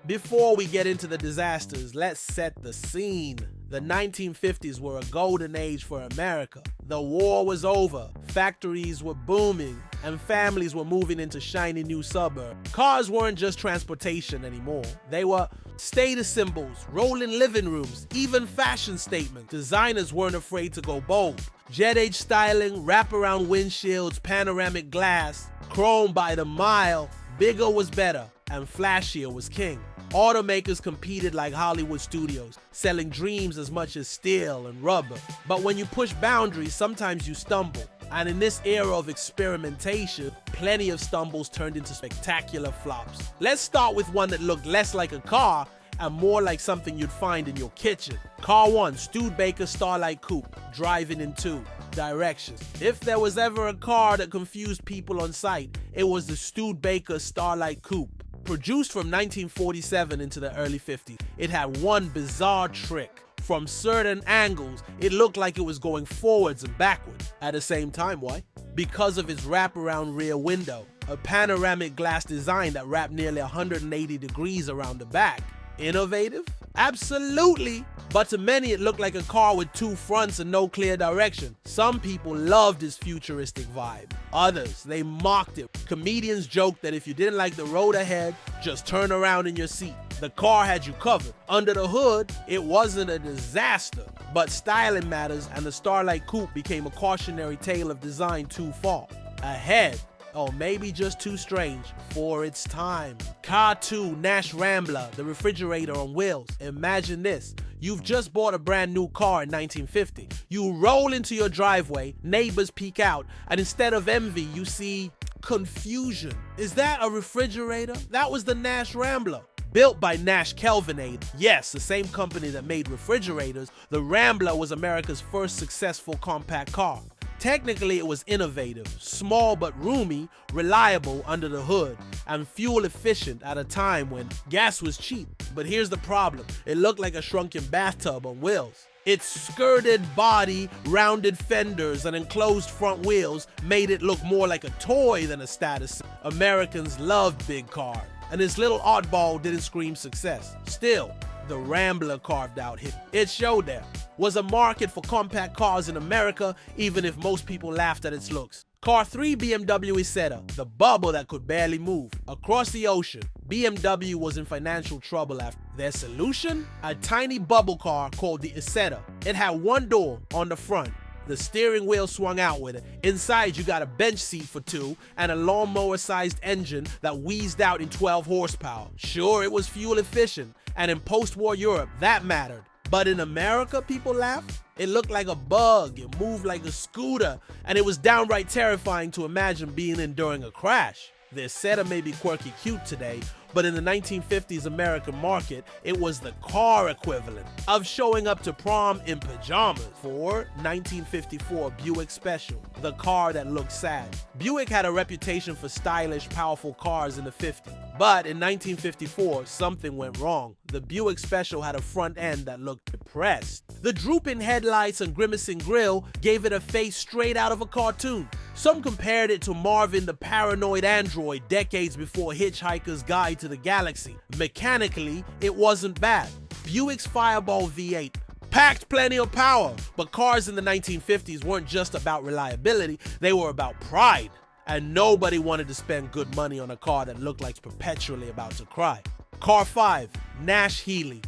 Before we get into the disasters, let's set the scene. The 1950s were a golden age for America. The war was over, factories were booming, and families were moving into shiny new suburbs. Cars weren't just transportation anymore. They were status symbols, rolling living rooms, even fashion statements. Designers weren't afraid to go bold. Jet age styling, wraparound windshields, panoramic glass, chrome by the mile. Bigger was better, and flashier was king. Automakers competed like Hollywood studios, selling dreams as much as steel and rubber. But when you push boundaries, sometimes you stumble. And in this era of experimentation, plenty of stumbles turned into spectacular flops. Let's start with one that looked less like a car and more like something you'd find in your kitchen. Car 1, Studebaker Starlight Coupe, driving in 2 directions. If there was ever a car that confused people on sight, it was the Studebaker Starlight Coupe. Produced from 1947 into the early 50s, it had one bizarre trick. From certain angles, it looked like it was going forwards and backwards. At the same time, why? Because of its wraparound rear window, a panoramic glass design that wrapped nearly 180 degrees around the back. Innovative? Absolutely! But to many, it looked like a car with 2 fronts and no clear direction. Some people loved its futuristic vibe. Others, they mocked it. Comedians joked that if you didn't like the road ahead, just turn around in your seat. The car had you covered. Under the hood, it wasn't a disaster. But styling matters, and the Starlight Coupe became a cautionary tale of design too far ahead. Or maybe just too strange for its time. Car 2, Nash Rambler, the refrigerator on wheels. Imagine this. You've just bought a brand new car in 1950. You roll into your driveway, neighbors peek out, and instead of envy, you see confusion. Is that a refrigerator? That was the Nash Rambler. Built by Nash Kelvinade, yes, the same company that made refrigerators, the Rambler was America's first successful compact car. Technically, it was innovative, small but roomy, reliable under the hood, and fuel efficient at a time when gas was cheap. But here's the problem, it looked like a shrunken bathtub on wheels. Its skirted body, rounded fenders, and enclosed front wheels made it look more like a toy than a status. Americans loved big cars, and this little oddball didn't scream success. Still, the Rambler carved out hit. It showed there was a market for compact cars in America, even if most people laughed at its looks. Car 3, BMW Isetta, the bubble that could barely move. Across the ocean, BMW was in financial trouble after their solution? A tiny bubble car called the Isetta. It had one door on the front. The steering wheel swung out with it. Inside, you got a bench seat for 2 and a lawnmower-sized engine that wheezed out in 12 horsepower. Sure, it was fuel efficient, and in post-war Europe, that mattered. But in America, people laughed. It looked like a bug, it moved like a scooter, and it was downright terrifying to imagine being in during a crash. The Isetta may be quirky cute today, but in the 1950s American market, it was the car equivalent of showing up to prom in pajamas. For 1954 Buick Special, the car that looked sad. Buick had a reputation for stylish, powerful cars in the 50s. But in 1954, something went wrong. The Buick Special had a front end that looked depressed. The drooping headlights and grimacing grille gave it a face straight out of a cartoon. Some compared it to Marvin the Paranoid Android decades before Hitchhiker's Guide to the Galaxy. Mechanically, it wasn't bad. Buick's Fireball V8 packed plenty of power, but cars in the 1950s weren't just about reliability, they were about pride. And nobody wanted to spend good money on a car that looked like it's perpetually about to cry. Car 5, Nash Healey.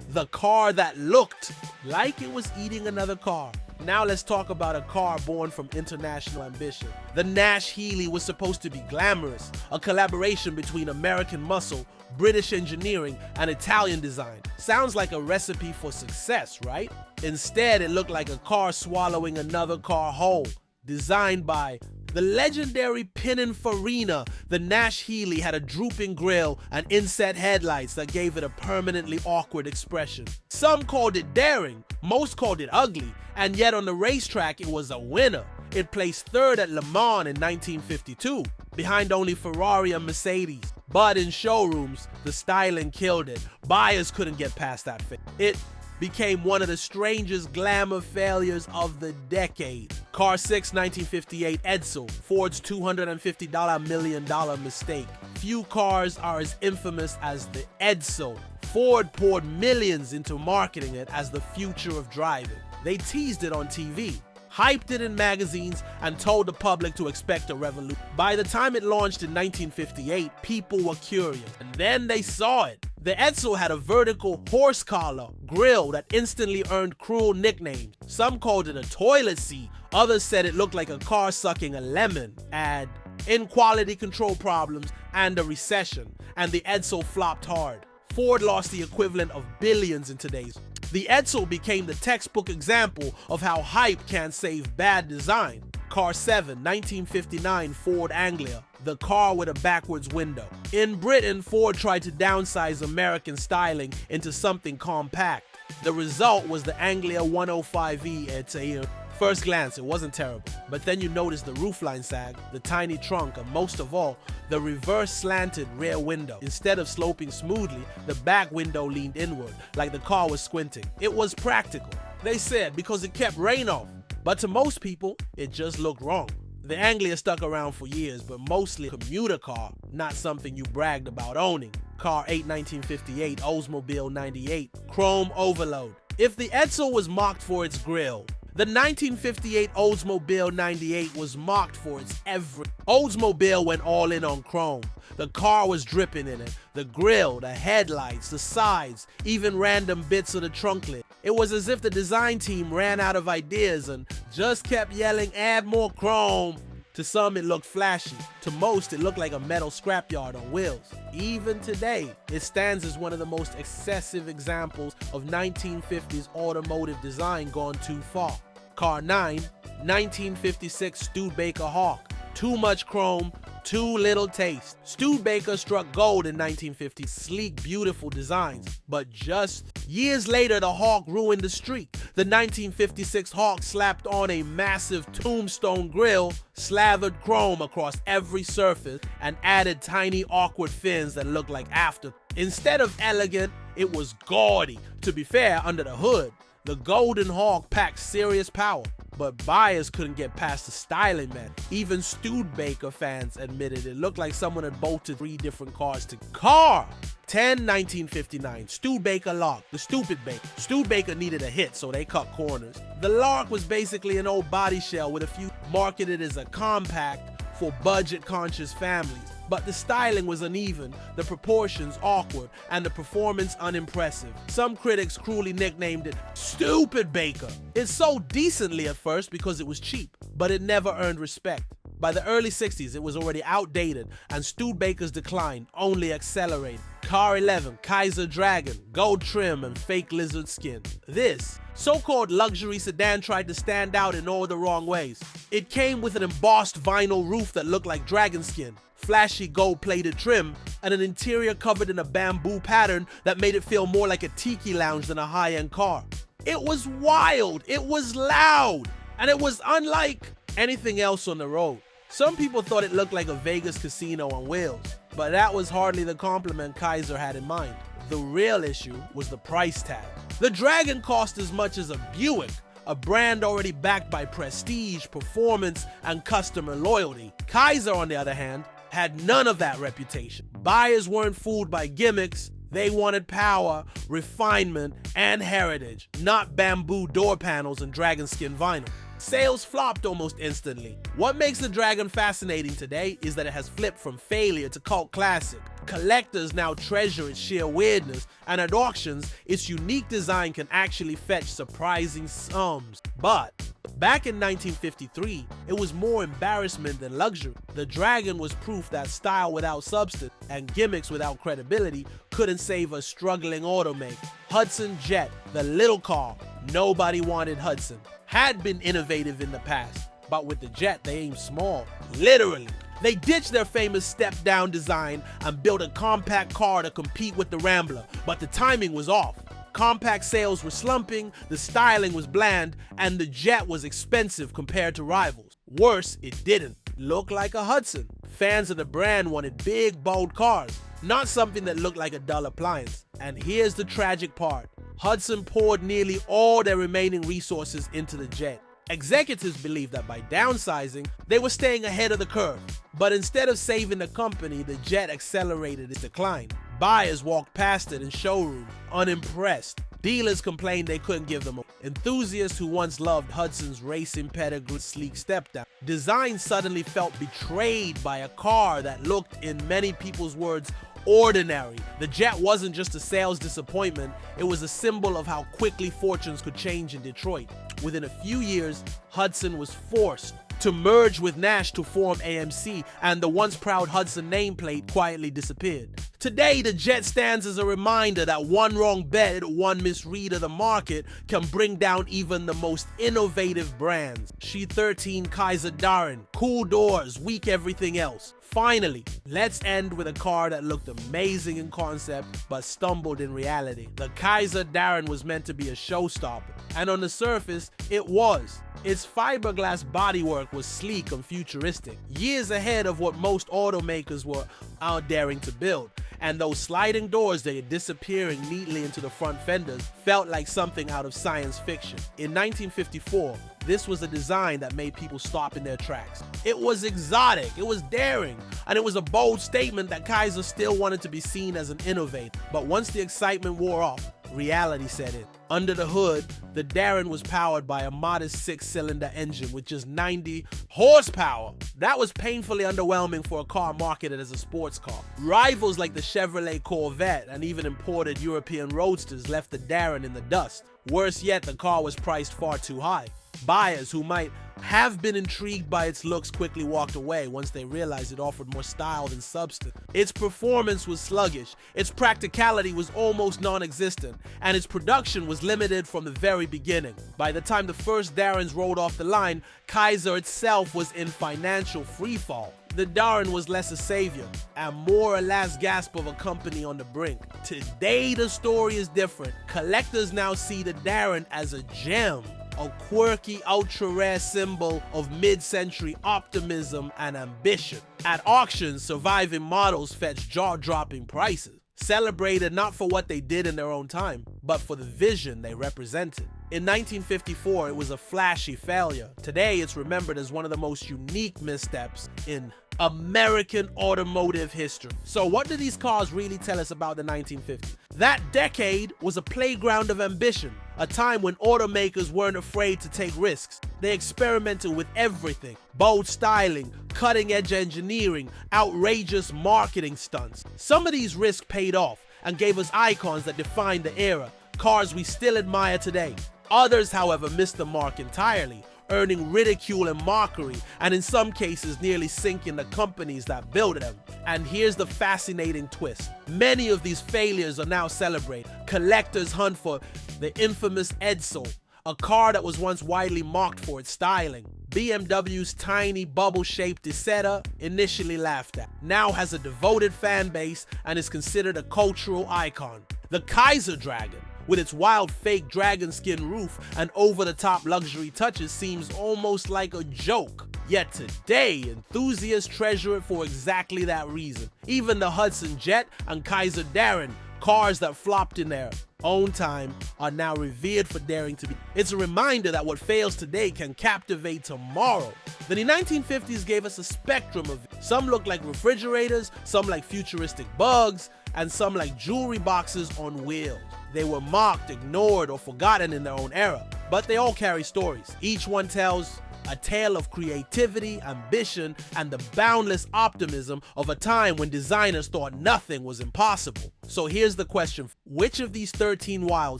The car that looked like it was eating another car. Now let's talk about a car born from international ambition. The Nash Healey was supposed to be glamorous, a collaboration between American muscle, British engineering, and Italian design. Sounds like a recipe for success, right? Instead, it looked like a car swallowing another car whole. Designed by the legendary Pininfarina, the Nash Healey had a drooping grille and inset headlights that gave it a permanently awkward expression. Some called it daring, most called it ugly, and yet on the racetrack it was a winner. It placed 3rd at Le Mans in 1952, behind only Ferrari and Mercedes. But in showrooms, the styling killed it. Buyers couldn't get past that fit. It became one of the strangest glamour failures of the decade. Car 6, 1958 Edsel, Ford's $250 million mistake. Few cars are as infamous as the Edsel. Ford poured millions into marketing it as the future of driving. They teased it on TV, hyped it in magazines, and told the public to expect a revolution. By the time it launched in 1958, people were curious, and then they saw it. The Edsel had a vertical horse collar grille that instantly earned cruel nicknames. Some called it a toilet seat, others said it looked like a car sucking a lemon. Add in quality control problems and a recession, and the Edsel flopped hard. Ford lost the equivalent of billions in today's. The Edsel became the textbook example of how hype can save bad design. Car 7, 1959 Ford Anglia, the car with a backwards window. In Britain, Ford tried to downsize American styling into something compact. The result was the Anglia 105E. It's a first glance, it wasn't terrible. But then you notice the roofline sag, the tiny trunk, and most of all, the reverse slanted rear window. Instead of sloping smoothly, the back window leaned inward, like the car was squinting. It was practical, they said, because it kept rain off. But to most people, it just looked wrong. The Anglia stuck around for years, but mostly a commuter car, not something you bragged about owning. Car 8, 1958 Oldsmobile 98, chrome overload. If the Edsel was mocked for its grille, the 1958 Oldsmobile 98 was mocked for its everything. Oldsmobile went all in on chrome. The car was dripping in it. The grille, the headlights, the sides, even random bits of the trunk lid. It was as if the design team ran out of ideas and just kept yelling, "Add more chrome." To some, it looked flashy. To most, it looked like a metal scrapyard on wheels. Even today, it stands as one of the most excessive examples of 1950s automotive design gone too far. Car 9, 1956 Studebaker Hawk. Too much chrome, too little taste. Studebaker struck gold in 1950s, sleek, beautiful designs. But just years later, the Hawk ruined the streak. The 1956 Hawk slapped on a massive tombstone grille, slathered chrome across every surface, and added tiny awkward fins that looked like after. Instead of elegant, it was gaudy. To be fair, under the hood, the Golden Hawk packed serious power. But buyers couldn't get past the styling, man. Even Studebaker fans admitted it looked like someone had bolted 3 different cars to Car 10, 1959 Studebaker Lark, the Stupid Baker. Studebaker needed a hit, so they cut corners. The Lark was basically an old body shell with a few marketed as a compact for budget-conscious families. But the styling was uneven, the proportions awkward, and the performance unimpressive. Some critics cruelly nicknamed it Stupid Baker. It sold decently at first because it was cheap, but it never earned respect. By the early 60s, it was already outdated, and Studebaker's decline only accelerated. Car 11, Kaiser Dragon, gold trim and fake lizard skin. This so-called luxury sedan tried to stand out in all the wrong ways. It came with an embossed vinyl roof that looked like dragon skin, flashy gold-plated trim, and an interior covered in a bamboo pattern that made it feel more like a tiki lounge than a high-end car. It was wild, it was loud, and it was unlike anything else on the road. Some people thought it looked like a Vegas casino on wheels, but that was hardly the compliment Kaiser had in mind. The real issue was the price tag. The Dragon cost as much as a Buick, a brand already backed by prestige, performance, and customer loyalty. Kaiser, on the other hand, had none of that reputation. Buyers weren't fooled by gimmicks. They wanted power, refinement, and heritage, not bamboo door panels and dragon skin vinyl. Sales flopped almost instantly. What makes the Dragon fascinating today is that it has flipped from failure to cult classic. Collectors now treasure its sheer weirdness, and at auctions, its unique design can actually fetch surprising sums. But back in 1953, it was more embarrassment than luxury. The Dragon was proof that style without substance and gimmicks without credibility couldn't save a struggling automaker. Hudson Jet, the little car, nobody wanted Hudson, had been innovative in the past, but with the Jet they aimed small, literally. They ditched their famous step-down design and built a compact car to compete with the Rambler, but the timing was off. Compact sales were slumping, the styling was bland, and the Jet was expensive compared to rivals. Worse, it didn't look like a Hudson. Fans of the brand wanted big, bold cars, not something that looked like a dull appliance. And here's the tragic part. Hudson poured nearly all their remaining resources into the Jet. Executives believed that by downsizing, they were staying ahead of the curve. But instead of saving the company, the jet accelerated its decline. Buyers walked past it in showrooms, unimpressed. Dealers complained they couldn't give them. Enthusiasts who once loved Hudson's racing pedigree sleek step-down. Design suddenly felt betrayed by a car that looked, in many people's words, ordinary. The jet wasn't just a sales disappointment, it was a symbol of how quickly fortunes could change in Detroit. Within a few years, Hudson was forced to merge with Nash to form AMC, and the once proud Hudson nameplate quietly disappeared. Today, the jet stands as a reminder that one wrong bet, one misread of the market can bring down even the most innovative brands. She-13 Kaiser Darren, cool doors, weak everything else. Finally, let's end with a car that looked amazing in concept but stumbled in reality. The Kaiser Darren was meant to be a showstopper, and on the surface, it was. Its fiberglass bodywork was sleek and futuristic, years ahead of what most automakers were out daring to build. And those sliding doors that are disappearing neatly into the front fenders felt like something out of science fiction. In 1954, this was a design that made people stop in their tracks. It was exotic, it was daring, and it was a bold statement that Kaiser still wanted to be seen as an innovator. But once the excitement wore off, reality set in. Under the hood, the Darren was powered by a modest 6-cylinder engine with just 90 horsepower. That was painfully underwhelming for a car marketed as a sports car. Rivals like the Chevrolet Corvette and even imported European roadsters left the Darren in the dust. Worse yet, the car was priced far too high. Buyers who might have been intrigued by its looks quickly walked away once they realized it offered more style than substance. Its performance was sluggish, its practicality was almost non-existent, and its production was limited from the very beginning. By the time the first Darrens rolled off the line, Kaiser itself was in financial freefall. The Darren was less a savior and more a last gasp of a company on the brink. Today the story is different. Collectors now see the Darren as a gem, a quirky, ultra-rare symbol of mid-century optimism and ambition. At auctions, surviving models fetch jaw-dropping prices, celebrated not for what they did in their own time, but for the vision they represented. In 1954, it was a flashy failure. Today, it's remembered as one of the most unique missteps in American automotive history. So what do these cars really tell us about the 1950s? That decade was a playground of ambition, a time when automakers weren't afraid to take risks. They experimented with everything: bold styling, cutting-edge engineering, outrageous marketing stunts. Some of these risks paid off and gave us icons that defined the era, cars we still admire today. Others, however, missed the mark entirely, earning ridicule and mockery, and in some cases nearly sinking the companies that built them. And here's the fascinating twist. Many of these failures are now celebrated. Collectors hunt for the infamous Edsel, a car that was once widely mocked for its styling. BMW's tiny bubble-shaped Isetta, initially laughed at, now has a devoted fan base and is considered a cultural icon. The Kaiser Dragon, with its wild fake dragon skin roof and over-the-top luxury touches, seems almost like a joke. Yet today, enthusiasts treasure it for exactly that reason. Even the Hudson Jet and Kaiser Darren, cars that flopped in their own time, are now revered for daring to be. It's a reminder that what fails today can captivate tomorrow. The 1950s gave us a spectrum of it. Some look like refrigerators, some like futuristic bugs, and some like jewelry boxes on wheels. They were mocked, ignored, or forgotten in their own era, but they all carry stories. Each one tells a tale of creativity, ambition, and the boundless optimism of a time when designers thought nothing was impossible. So here's the question: which of these 13 wild,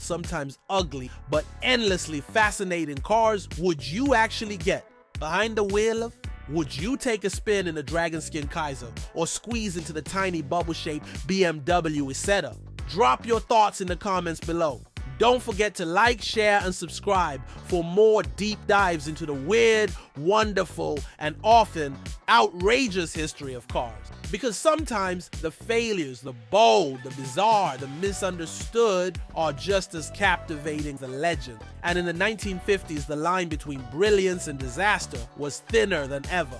sometimes ugly, but endlessly fascinating cars would you actually get behind the wheel of? Would you take a spin in the dragon skin Kaiser or squeeze into the tiny bubble-shaped BMW Isetta? Drop your thoughts in the comments below. Don't forget to like, share, and subscribe for more deep dives into the weird, wonderful, and often outrageous history of cars. Because sometimes the failures, the bold, the bizarre, the misunderstood are just as captivating as the legend. And in the 1950s, the line between brilliance and disaster was thinner than ever.